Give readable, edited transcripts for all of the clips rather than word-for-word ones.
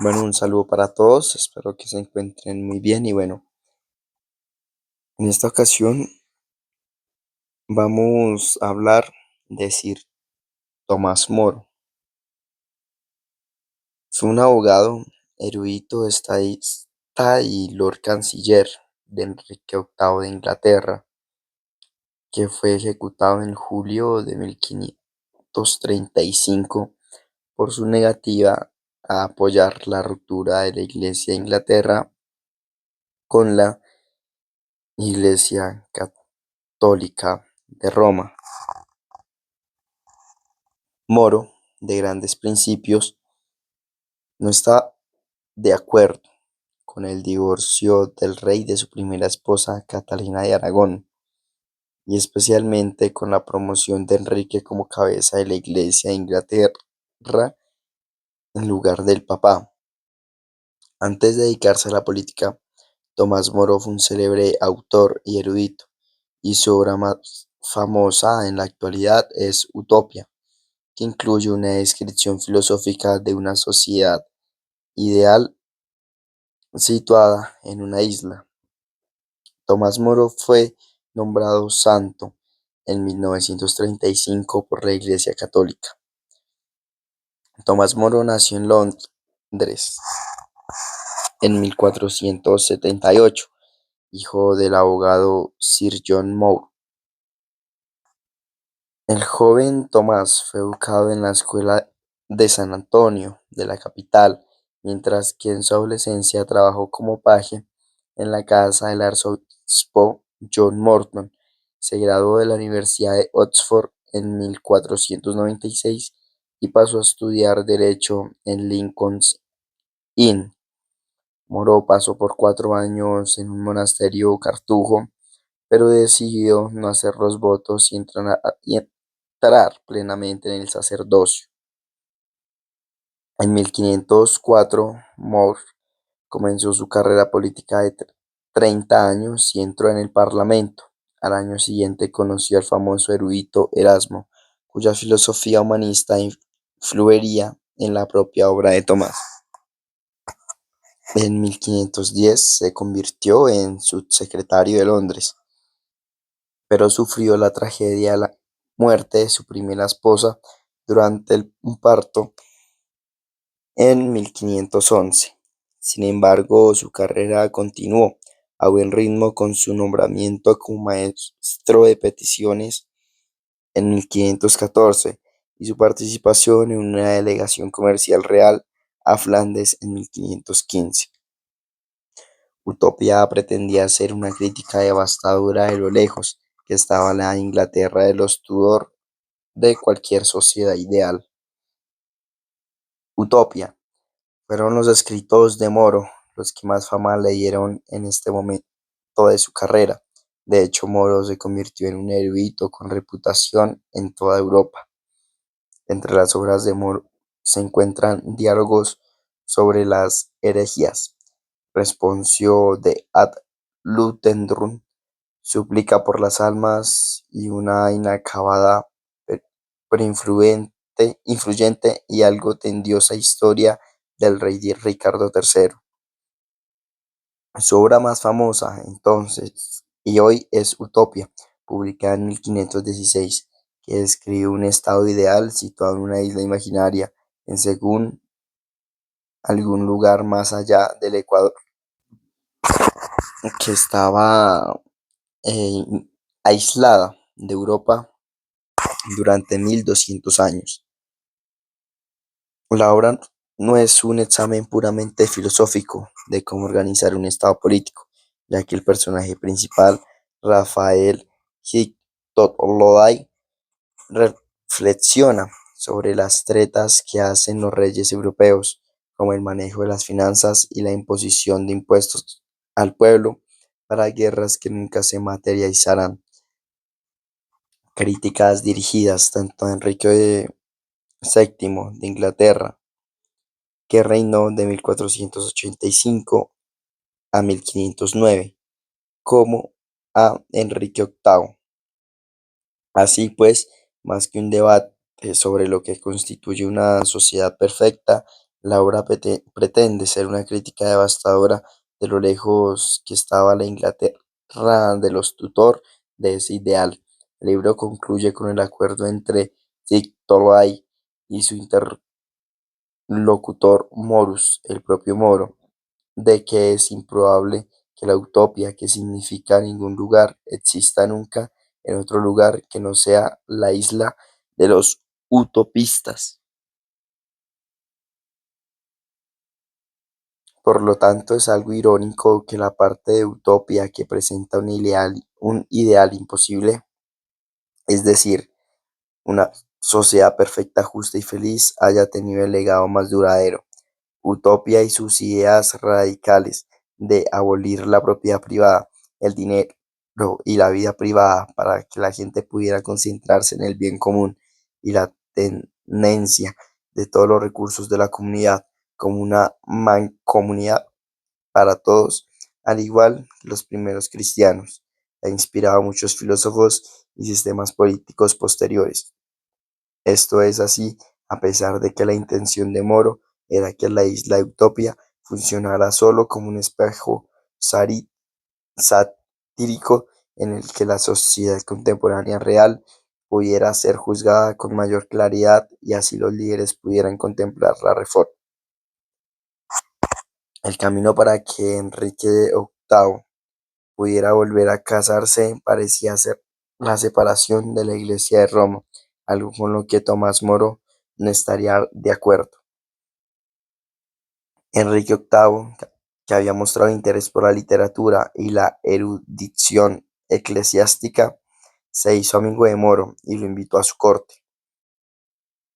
Bueno, un saludo para todos, espero que se encuentren muy bien y bueno, en esta ocasión vamos a hablar de Sir Tomás Moro. Fue un abogado, erudito, estadista y Lord Canciller de Enrique VIII de Inglaterra, que fue ejecutado en julio de 1535 por su negativa a apoyar la ruptura de la Iglesia de Inglaterra con la Iglesia Católica de Roma. Moro, de grandes principios, no está de acuerdo con el divorcio del rey de su primera esposa Catalina de Aragón, y especialmente con la promoción de Enrique como cabeza de la Iglesia de Inglaterra en lugar del Papa. Antes de dedicarse a la política, Tomás Moro fue un célebre autor y erudito, y su obra más famosa en la actualidad es Utopia, que incluye una descripción filosófica de una sociedad ideal situada en una isla. Tomás Moro fue nombrado santo en 1935 por la Iglesia Católica. Tomás Moro nació en Londres en 1478, hijo del abogado Sir John Moore. El joven Tomás fue educado en la escuela de San Antonio de la capital, mientras que en su adolescencia trabajó como paje en la casa del arzobispo John Morton. Se graduó de la Universidad de Oxford en 1496 y pasó a estudiar Derecho en Lincoln's Inn. Moro pasó por 4 años en un monasterio cartujo, pero decidió no hacer los votos y entrar plenamente en el sacerdocio. En 1504, More comenzó su carrera política de 30 años y entró en el Parlamento. Al año siguiente conoció al famoso erudito Erasmo, cuya filosofía humanista influiría en la propia obra de Tomás. En 1510 se convirtió en subsecretario de Londres, pero sufrió la tragedia de la muerte de su primera esposa durante un parto en 1511. Sin embargo, su carrera continuó a buen ritmo con su nombramiento como maestro de peticiones en 1514 y su participación en una delegación comercial real a Flandes en 1515. Utopia pretendía ser una crítica devastadora de lo lejos que estaba la Inglaterra de los Tudor de cualquier sociedad ideal. Utopia fueron los escritos de Moro los que más fama le dieron en este momento de su carrera. De hecho, Moro se convirtió en un erudito con reputación en toda Europa. Entre las obras de Moro se encuentran diálogos sobre las herejías, Responsio de ad Lutendrum, Súplica por las almas y una inacabada pero influyente y algo tediosa historia del rey Ricardo III. Su obra más famosa entonces y hoy es Utopia, publicada en 1516, que describe un estado ideal situado en una isla imaginaria en según algún lugar más allá del Ecuador, que estaba eh, aislada de Europa durante 1200 años. La obra no es un examen puramente filosófico de cómo organizar un estado político, ya que el personaje principal, Rafael Hittolodai, reflexiona sobre las tretas que hacen los reyes europeos, como el manejo de las finanzas y la imposición de impuestos al pueblo para guerras que nunca se materializarán. Críticas dirigidas tanto a Enrique VII de Inglaterra, que reinó de 1485 a 1509, como a Enrique VIII. Así pues, más que un debate sobre lo que constituye una sociedad perfecta, La obra pretende ser una crítica devastadora de lo lejos que estaba la Inglaterra de los Tudor de ese ideal. El libro concluye con el acuerdo entre Dick Torley y su interlocutor Morus, el propio Moro, de que es improbable que la utopía, que significa ningún lugar, exista nunca en otro lugar que no sea la isla de los utopistas. Por lo tanto, es algo irónico que la parte de utopía que presenta un ideal imposible, es decir, una sociedad perfecta, justa y feliz, haya tenido el legado más duradero. Utopía y sus ideas radicales de abolir la propiedad privada, el dinero y la vida privada para que la gente pudiera concentrarse en el bien común y la tenencia de todos los recursos de la comunidad como una mancomunidad para todos, al igual que los primeros cristianos. Ha inspirado a muchos filósofos y sistemas políticos posteriores. Esto es así a pesar de que la intención de Moro era que la isla de Utopía funcionara solo como un espejo satírico en el que la sociedad contemporánea real pudiera ser juzgada con mayor claridad y así los líderes pudieran contemplar la reforma. El camino para que Enrique VIII pudiera volver a casarse parecía ser la separación de la Iglesia de Roma, algo con lo que Tomás Moro no estaría de acuerdo. Enrique VIII, que había mostrado interés por la literatura y la erudición eclesiástica, se hizo amigo de Moro y lo invitó a su corte.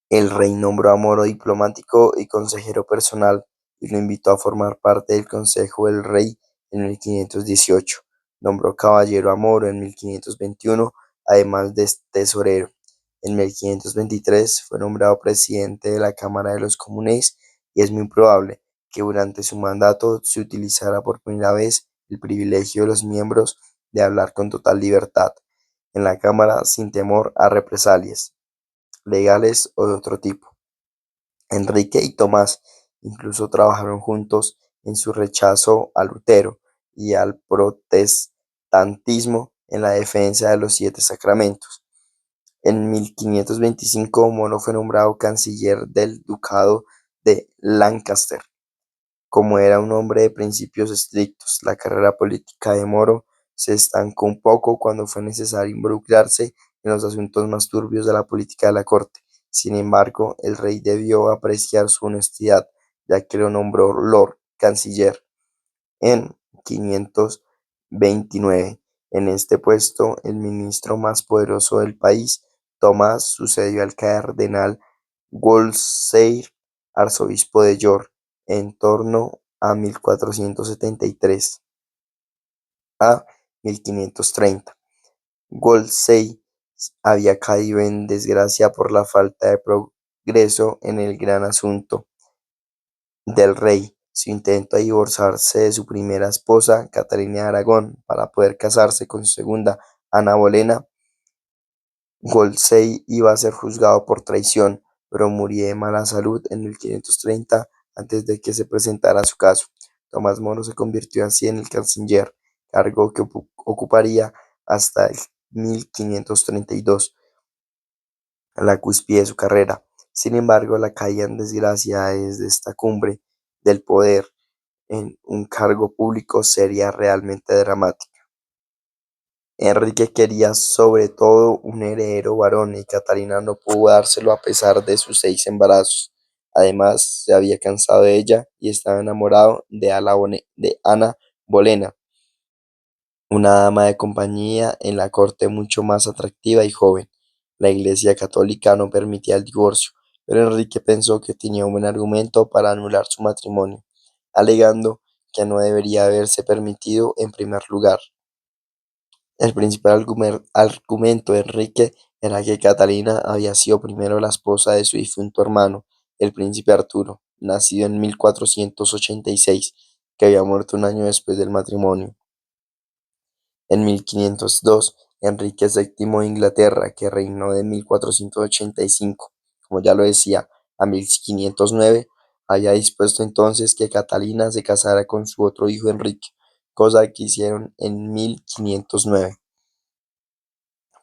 El rey nombró a Moro diplomático y consejero personal y lo invitó a formar parte del Consejo del Rey en 1518. Nombró caballero a Moro en 1521, además de tesorero. En 1523 fue nombrado presidente de la Cámara de los Comunes y es muy probable que durante su mandato se utilizara por primera vez el privilegio de los miembros de hablar con total libertad en la Cámara sin temor a represalias legales o de otro tipo. Enrique y Tomás incluso trabajaron juntos en su rechazo a Lutero y al protestantismo en la defensa de los siete sacramentos. En 1525 Moro fue nombrado canciller del ducado de Lancaster. Como era un hombre de principios estrictos, la carrera política de Moro se estancó un poco cuando fue necesario involucrarse en los asuntos más turbios de la política de la corte. Sin embargo, el rey debió apreciar su honestidad, ya que lo nombró Lord Canciller en 529. En este puesto, el ministro más poderoso del país, Tomás, sucedió al cardenal Wolsey, arzobispo de York, en torno a 1473 a 1530. Wolsey había caído en desgracia por la falta de progreso en el gran asunto del rey, su intento de divorciarse de su primera esposa, Catalina de Aragón, para poder casarse con su segunda, Ana Bolena. Wolsey iba a ser juzgado por traición, pero murió de mala salud en 1530 antes de que se presentara su caso. Tomás Moro se convirtió así en el canciller, cargo que ocuparía hasta el 1532, la cúspide de su carrera. Sin embargo, la caída en desgracia desde esta cumbre del poder en un cargo público sería realmente dramática. Enrique quería sobre todo un heredero varón y Catalina no pudo dárselo a pesar de sus 6 embarazos. Además, se había cansado de ella y estaba enamorado de Ana Bolena, una dama de compañía en la corte mucho más atractiva y joven. La Iglesia católica no permitía el divorcio, pero Enrique pensó que tenía un buen argumento para anular su matrimonio, alegando que no debería haberse permitido en primer lugar. El principal argumento de Enrique era que Catalina había sido primero la esposa de su difunto hermano, el príncipe Arturo, nacido en 1486, que había muerto un año después del matrimonio. En 1502, Enrique VII de Inglaterra, que reinó de 1485, como ya lo decía, a 1509, había dispuesto entonces que Catalina se casara con su otro hijo Enrique, cosa que hicieron en 1509.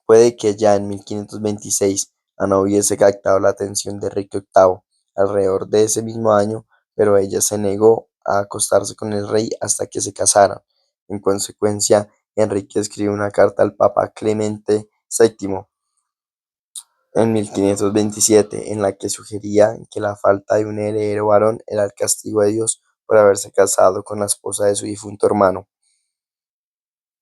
Puede que ya en 1526 Ana hubiese captado la atención de Enrique VIII alrededor de ese mismo año, pero ella se negó a acostarse con el rey hasta que se casaran. En consecuencia, Enrique escribió una carta al Papa Clemente VII en 1527, en la que sugería que la falta de un heredero varón era el castigo de Dios por haberse casado con la esposa de su difunto hermano,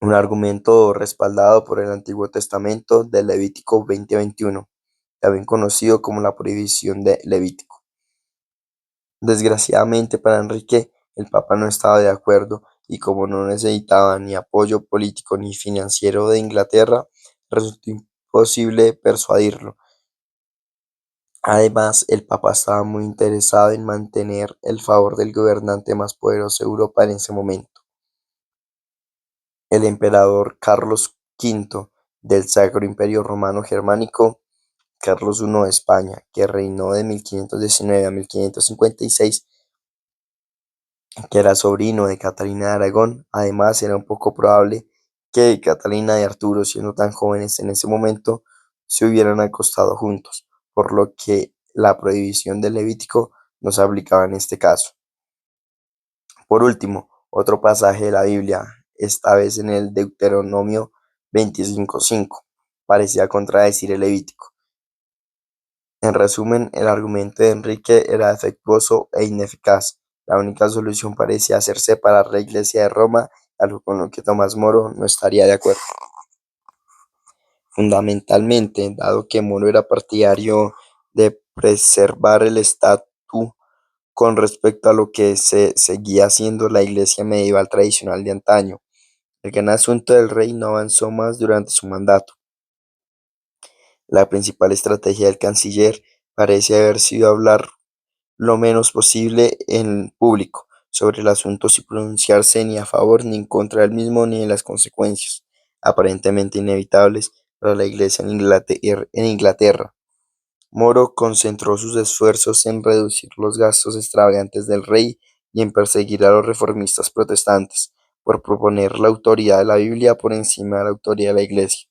un argumento respaldado por el Antiguo Testamento del Levítico 20:21, también conocido como la prohibición de Levítico. Desgraciadamente para Enrique, el Papa no estaba de acuerdo y como no necesitaba ni apoyo político ni financiero de Inglaterra, resultó imposible persuadirlo. Además, el Papa estaba muy interesado en mantener el favor del gobernante más poderoso de Europa en ese momento, el emperador Carlos V del Sacro Imperio Romano Germánico, Carlos I de España, que reinó de 1519 a 1556, que era sobrino de Catalina de Aragón. Además, era un poco probable que Catalina y Arturo, siendo tan jóvenes en ese momento, se hubieran acostado juntos, por lo que la prohibición del Levítico no se aplicaba en este caso. Por último, otro pasaje de la Biblia, esta vez en el Deuteronomio 25:5, parecía contradecir el Levítico. En resumen, el argumento de Enrique era defectuoso e ineficaz. La única solución parecía ser separar la Iglesia de Roma, algo con lo que Tomás Moro no estaría de acuerdo. Fundamentalmente, dado que Moro era partidario de preservar el statu con respecto a lo que se seguía siendo la Iglesia medieval tradicional de antaño, el gran asunto del rey no avanzó más durante su mandato. La principal estrategia del canciller parece haber sido hablar lo menos posible en público sobre el asunto sin pronunciarse ni a favor ni en contra del mismo ni de las consecuencias, aparentemente inevitables para la Iglesia en Inglaterra. Moro concentró sus esfuerzos en reducir los gastos extravagantes del rey y en perseguir a los reformistas protestantes, por proponer la autoridad de la Biblia por encima de la autoridad de la Iglesia.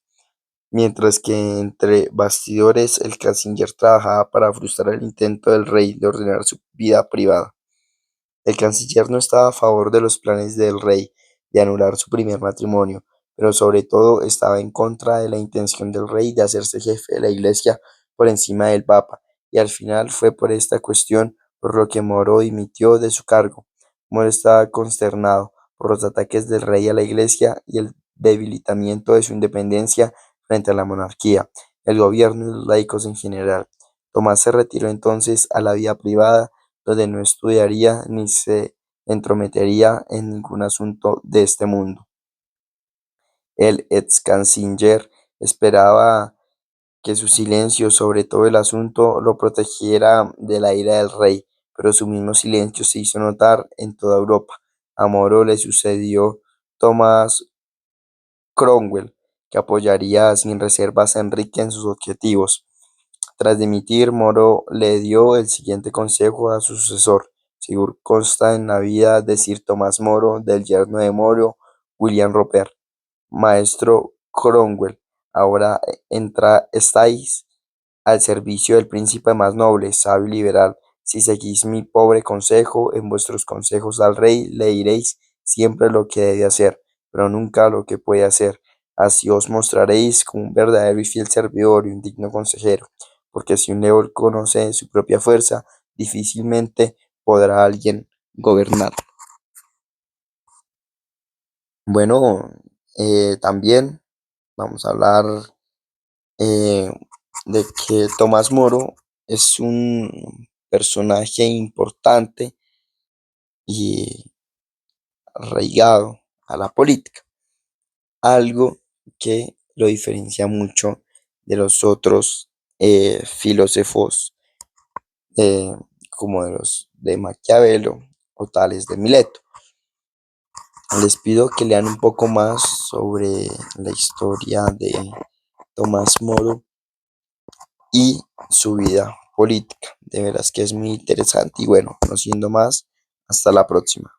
Mientras que entre bastidores el canciller trabajaba para frustrar el intento del rey de ordenar su vida privada. El canciller no estaba a favor de los planes del rey de anular su primer matrimonio, pero sobre todo estaba en contra de la intención del rey de hacerse jefe de la Iglesia por encima del Papa, y al final fue por esta cuestión por lo que Moro dimitió de su cargo. Moro estaba consternado por los ataques del rey a la Iglesia y el debilitamiento de su independencia frente a la monarquía, el gobierno y los laicos en general. Tomás se retiró entonces a la vida privada, donde no estudiaría ni se entrometería en ningún asunto de este mundo. El ex canciller esperaba que su silencio sobre todo el asunto lo protegiera de la ira del rey, pero su mismo silencio se hizo notar en toda Europa. A Moro le sucedió Tomás Cromwell, que apoyaría sin reservas a Enrique en sus objetivos. Tras dimitir, Moro le dio el siguiente consejo a su sucesor, según consta en la vida de Sir Tomás Moro, del yerno de Moro, William Roper: Maestro Cromwell, ahora estáis al servicio del príncipe más noble, sabio y liberal. Si seguís mi pobre consejo, en vuestros consejos al rey le diréis siempre lo que debe hacer, pero nunca lo que puede hacer. Así os mostraréis como un verdadero y fiel servidor y un digno consejero, porque si un león conoce su propia fuerza, difícilmente podrá alguien gobernar. Bueno, también vamos a hablar eh, de que Tomás Moro es un personaje importante y arraigado a la política, algo que lo diferencia mucho de los otros filósofos, eh, como de los de Maquiavelo o tales de Mileto. Les pido que lean un poco más sobre la historia de Tomás Moro y su vida política. De veras que es muy interesante y bueno, no siendo más, hasta la próxima.